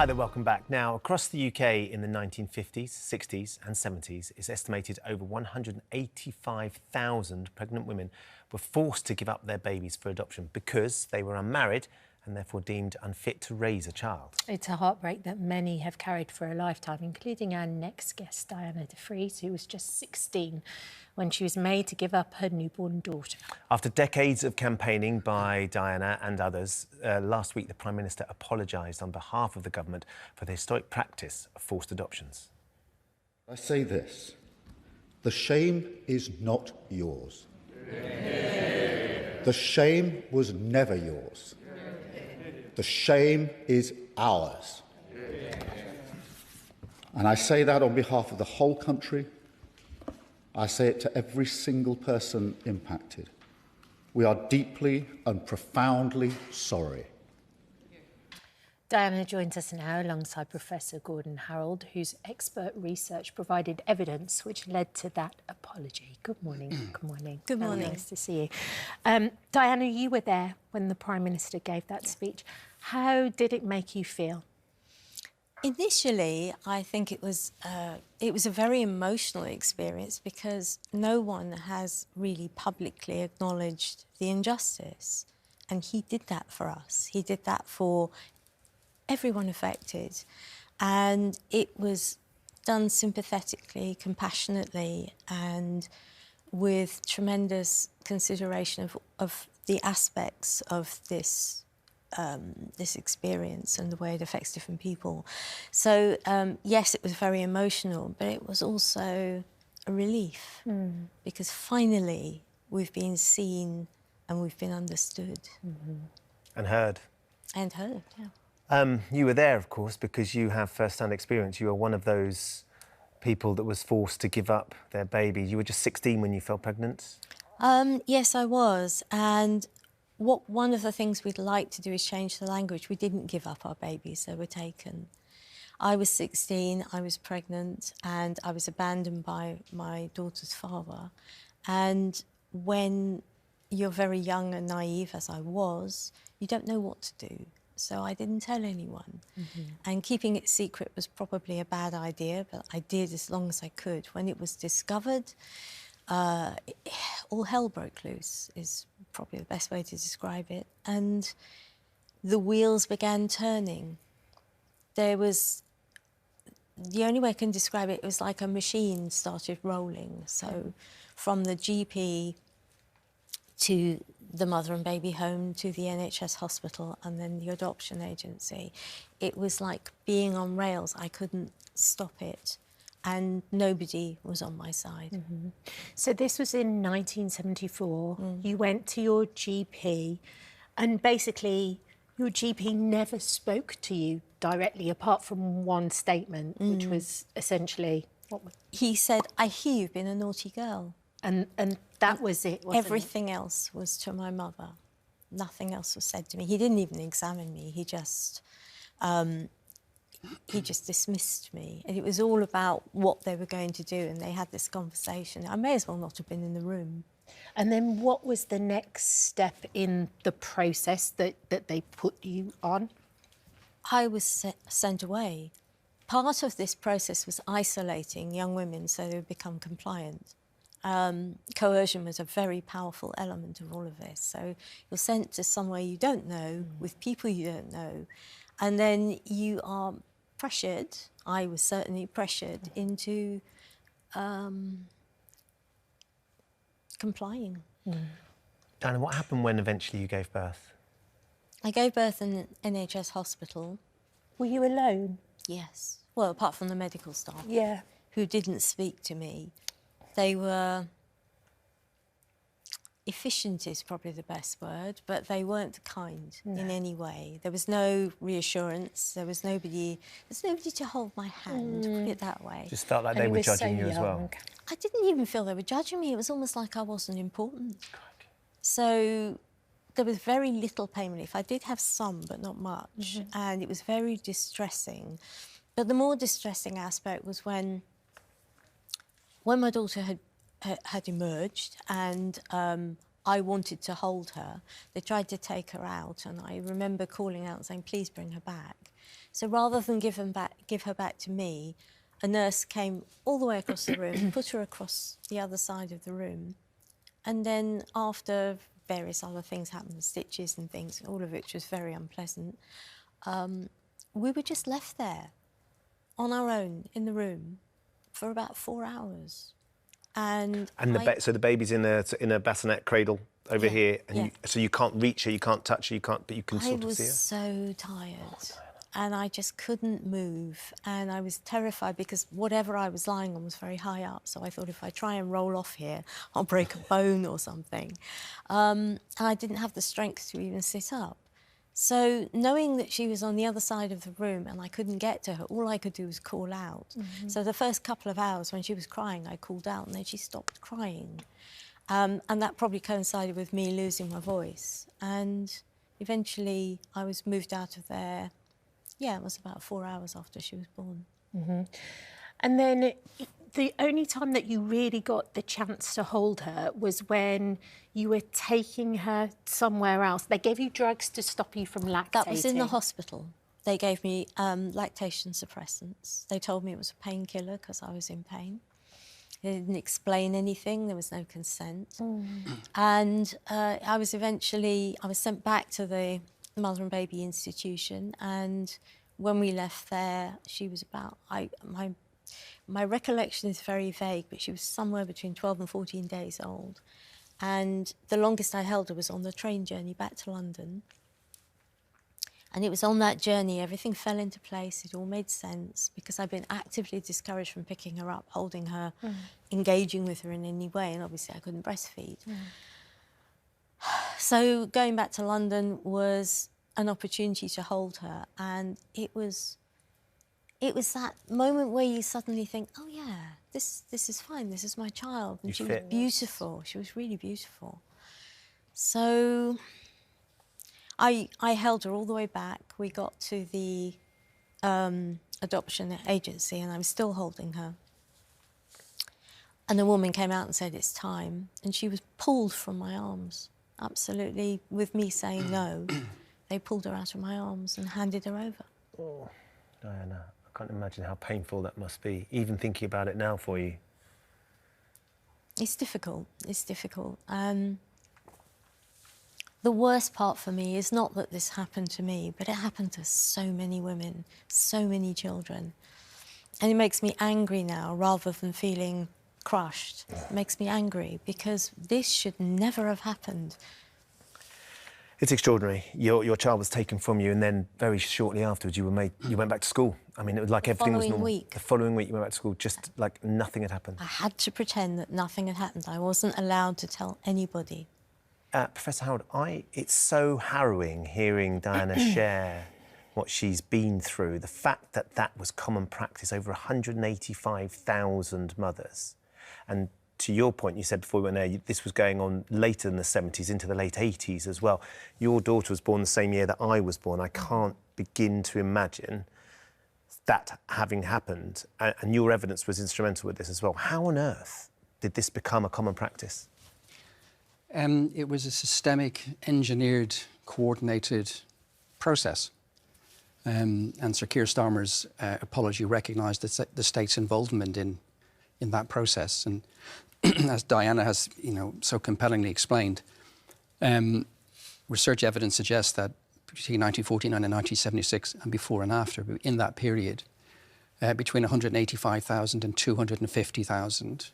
Hi there, welcome back. Now, across the UK in the 1950s, 60s and 70s, it's estimated over 185,000 pregnant women were forced to give up their babies for adoption because they were unmarried and therefore deemed unfit to raise a child. It's a heartbreak that many have carried for a lifetime, including our next guest, Diana Defries, who was just 16 when she was made to give up her newborn daughter. After decades of campaigning by Diana and others, last week the Prime Minister apologised on behalf of the government for the historic practice of forced adoptions. I say this, the shame is not yours. The shame was never yours. The shame is ours. And I say that on behalf of the whole country. I say it to every single person impacted. We are deeply and profoundly sorry. Diana joins us now alongside Professor Gordon Harold, whose expert research provided evidence which led to that apology. Good morning. Good morning. Good morning. Nice to see you. Diana, you were there when the Prime Minister gave that speech. How did it make you feel? Initially, I think it was a very emotional experience because no one has really publicly acknowledged the injustice. And he did that for us. He did that for everyone affected. And it was done sympathetically, compassionately, and with tremendous consideration of the aspects of this experience and the way it affects different people. So, yes, it was very emotional, but it was also a relief because finally we've been seen and we've been understood. And heard. And heard, yeah. You were there, of course, because you have first-hand experience. You are one of those people that was forced to give up their baby. You were just 16 when you fell pregnant? Yes, I was. And one of the things we'd like to do is change the language. We didn't give up our babies, they were taken. I was 16, I was pregnant, and I was abandoned by my daughter's father. And when you're very young and naive, as I was, you don't know what to do. So I didn't tell anyone. And keeping it secret was probably a bad idea, but I did as long as I could. When it was discovered, all hell broke loose, is probably the best way to describe it. And the wheels began turning. The only way I can describe it, it was like a machine started rolling. So from the GP to the mother and baby home, to the NHS hospital, and then the adoption agency. It was like being on rails. I couldn't stop it, and nobody was on my side. So this was in 1974. You went to your GP, and basically your GP never spoke to you directly, apart from one statement, which was essentially... He said, "I hear you've been a naughty girl." And that was it, wasn't Everything else was to my mother. Nothing else was said to me. He didn't even examine me. He just dismissed me. And it was all about what they were going to do, and they had this conversation. I may as well not have been in the room. And then what was the next step in the process that they put you on? I was sent away. Part of this process was isolating young women so they would become compliant. Coercion was a very powerful element of all of this. So you're sent to somewhere you don't know, with people you don't know, and then you are pressured, I was certainly pressured, into complying. Diana, what happened when eventually you gave birth? I gave birth in an NHS hospital. Were you alone? Yes. Well, apart from the medical staff. Yeah. Who didn't speak to me. They were... efficient is probably the best word, but they weren't kind in any way. There was no reassurance. There was nobody to hold my hand, put it that way. Just felt like they were judging you as well. I didn't even feel they were judging me. It was almost like I wasn't important. So there was very little pain relief. I did have some, but not much. And it was very distressing. But the more distressing aspect was when my daughter had emerged and I wanted to hold her. They tried to take her out, and I remember calling out and saying, "Please bring her back." So rather than give her back to me, a nurse came all the way across the room, put her across the other side of the room, and then after various other things happened, stitches and things, all of which was very unpleasant, we were just left there on our own in the room for about 4 hours. And so the baby's in a bassinet cradle over here, and so you can't reach her, you can't touch her, but you can sort of see her. I was so tired, and I just couldn't move, and I was terrified because whatever I was lying on was very high up. So I thought if I try and roll off here, I'll break a bone or something. And I didn't have the strength to even sit up. So knowing that she was on the other side of the room and I couldn't get to her, all I could do was call out. So the first couple of hours when she was crying, I called out and then she stopped crying. And that probably coincided with me losing my voice. And eventually I was moved out of there. Yeah, it was about 4 hours after she was born. And then the only time that you really got the chance to hold her was when you were taking her somewhere else. They gave you drugs to stop you from lactating. That was in the hospital. They gave me lactation suppressants. They told me it was a painkiller because I was in pain. They didn't explain anything. There was no consent. And I was sent back to the Mother and Baby Institution, and when we left there, she was about, my recollection is very vague, but she was somewhere between 12 and 14 days old. And the longest I held her was on the train journey back to London. And it was on that journey, everything fell into place, it all made sense, because I'd been actively discouraged from picking her up, holding her, engaging with her in any way, and obviously I couldn't breastfeed. So going back to London was an opportunity to hold her, and it was that moment where you suddenly think, oh yeah, this is fine, this is my child. And she was beautiful, she was really beautiful. So I held her all the way back. We got to the adoption agency and I was still holding her. And a woman came out and said, it's time. And she was pulled from my arms, absolutely, with me saying no. They pulled her out of my arms and handed her over. Oh, Diana, I can't imagine how painful that must be, even thinking about it now for you. It's difficult, it's difficult. The worst part for me is not that this happened to me, but it happened to so many women, so many children. And it makes me angry now, rather than feeling crushed. It makes me angry, because this should never have happened. It's extraordinary. Your child was taken from you, and then very shortly afterwards you went back to school. I mean, it was like everything was normal. The following week you went back to school, just like nothing had happened. I had to pretend that nothing had happened. I wasn't allowed to tell anybody. Professor Howard, it's so harrowing hearing Diana share what she's been through. The fact that that was common practice, over 185,000 mothers. And to your point, you said before we went there, this was going on later in the 70s, into the late 80s as well. Your daughter was born the same year that I was born. I can't begin to imagine that having happened. And your evidence was instrumental with this as well. How on earth did this become a common practice? It was a systemic, engineered, coordinated process. And Sir Keir Starmer's apology recognised the state's involvement in that process. And as Diana has, so compellingly explained, research evidence suggests that between 1949 and 1976, and before and after, in that period, between 185,000 and 250,000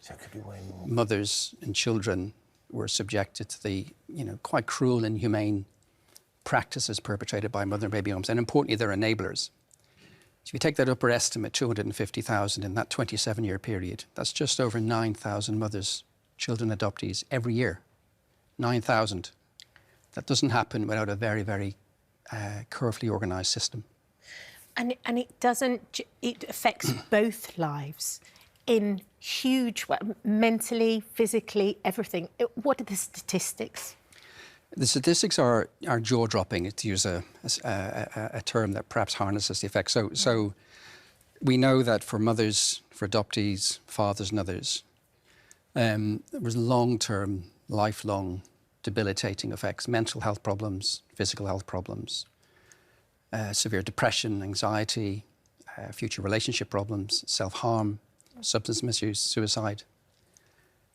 mothers and children were subjected to the, quite cruel and inhumane practices perpetrated by mother and baby homes, and importantly, their enablers. So if you take that upper estimate, 250,000 in that 27-year period, that's just over 9,000 mothers, children, adoptees every year. 9,000. That doesn't happen without a very, very carefully organised system. And it doesn't, it affects both lives in huge way, mentally, physically, everything. What are the statistics? The statistics are jaw-dropping, to use a term that perhaps harnesses the effect. So we know that for mothers, for adoptees, fathers and others, there was long-term, lifelong, debilitating effects, mental health problems, physical health problems. severe depression, anxiety, future relationship problems, self-harm, substance misuse, suicide.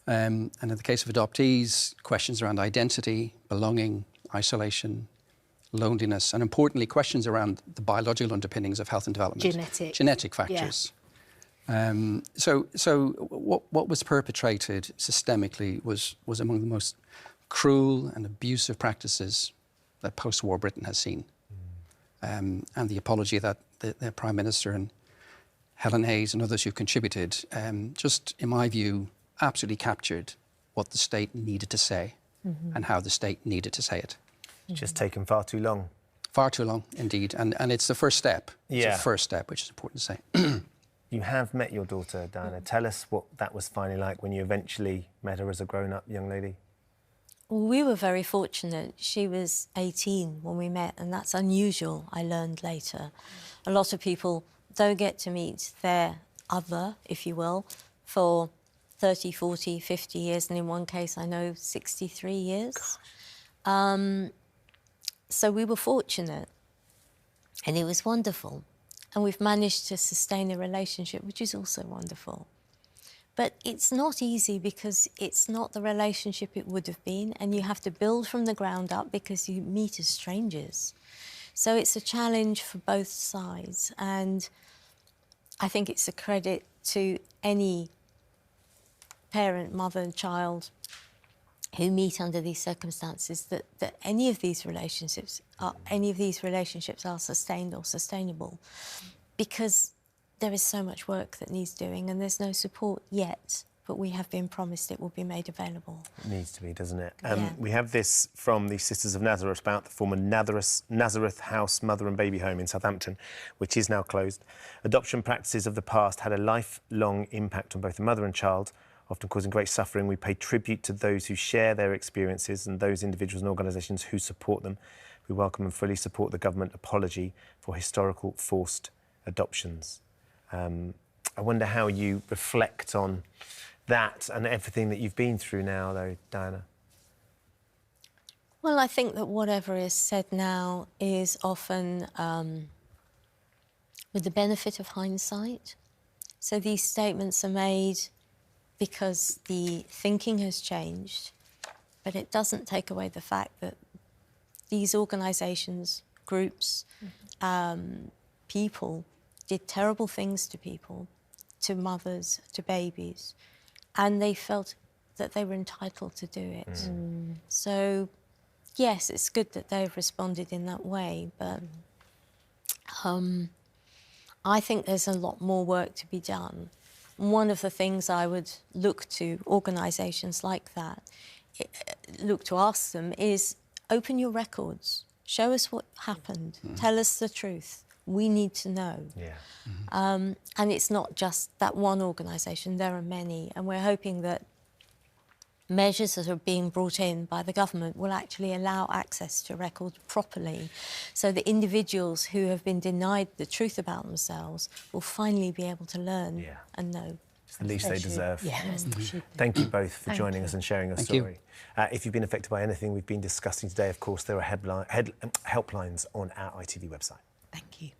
And in the case of adoptees, questions around identity, belonging, isolation, loneliness, and importantly, questions around the biological underpinnings of health and development. Genetic factors. Yeah. So what was perpetrated systemically was among the most cruel and abusive practices that post-war Britain has seen. And the apology that the Prime Minister and Helen Hayes and others who contributed just, in my view, absolutely captured what the state needed to say and how the state needed to say it. It's just taken far too long. Far too long, indeed. And it's the first step. It's the first step, which is important to say. You have met your daughter, Diana. Tell us what that was finally like when you eventually met her as a grown-up young lady. We were very fortunate. She was 18 when we met, and that's unusual, I learned later. A lot of people don't get to meet their other, if you will, for 30, 40, 50 years, and in one case, I know 63 years. So we were fortunate, and it was wonderful. And we've managed to sustain a relationship, which is also wonderful. But it's not easy because it's not the relationship it would have been, and you have to build from the ground up because you meet as strangers. So it's a challenge for both sides, and I think it's a credit to any parent, mother and child who meet under these circumstances that any of these relationships are sustained or sustainable, because there is so much work that needs doing and there's no support yet, but we have been promised it will be made available. It needs to be, doesn't it? Yeah. We have this from the Sisters of Nazareth about the former Nazareth House Mother and Baby Home in Southampton, which is now closed. Adoption practices of the past had a lifelong impact on both the mother and child, often causing great suffering. We pay tribute to those who share their experiences and those individuals and organisations who support them. We welcome and fully support the government apology for historical forced adoptions. I wonder how you reflect on that and everything that you've been through now, though, Diana. Well, I think that whatever is said now is often with the benefit of hindsight. So these statements are made because the thinking has changed, but it doesn't take away the fact that these organisations, groups, people did terrible things to people, to mothers, to babies, and they felt that they were entitled to do it. So, yes, it's good that they've responded in that way, but I think there's a lot more work to be done. One of the things I would look to organisations like that, look to ask them is, open your records, show us what happened, tell us the truth. We need to know. Yeah. And it's not just that one organisation, there are many, and we're hoping that measures that are being brought in by the government will actually allow access to records properly, so that individuals who have been denied the truth about themselves will finally be able to learn and know. It's the least they deserve. Yes, Thank you both for joining you. us and sharing your Thank story. If you've been affected by anything we've been discussing today, of course, there are helplines on our ITV website. Thank you.